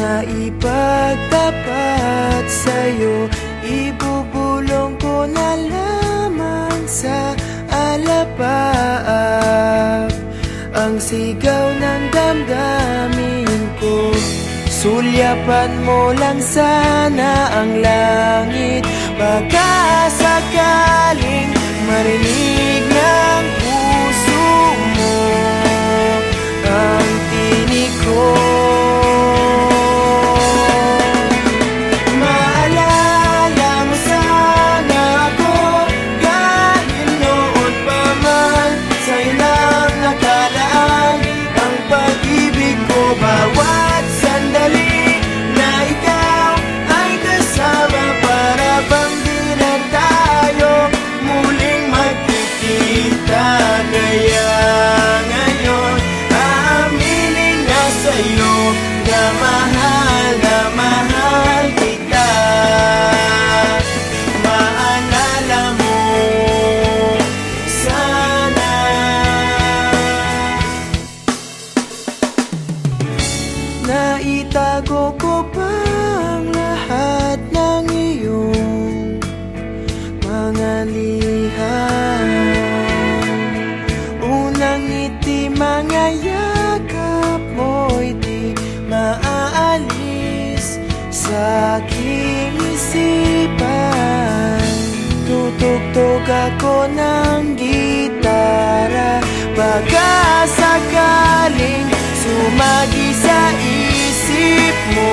na ipagtapat sa'yo. Ibubulong ko na lamang sa alapaap ang sigaw ng damdamin ko. Sulyapan mo lang sana ang langit, baka sakaling marinig ng puso mo ang tinig ko. Maalala mo sana ako kahit noon pa man sa ilang nakalaan ang pag-ibig ko. Bawat sandali na ikaw ay kasama, para bang di na tayo muling magkikita. Kaya ngayon aaminin na sa'yo na mahal kita. Maalala mo sana. Naitago ko pa ang lahat ng iyong mga liham. Unang ngiti, mga yakap mo'y di maaalis sa aking isipan. Tutugtog ako ng gitara, baka sakaling sumagi sa isip mo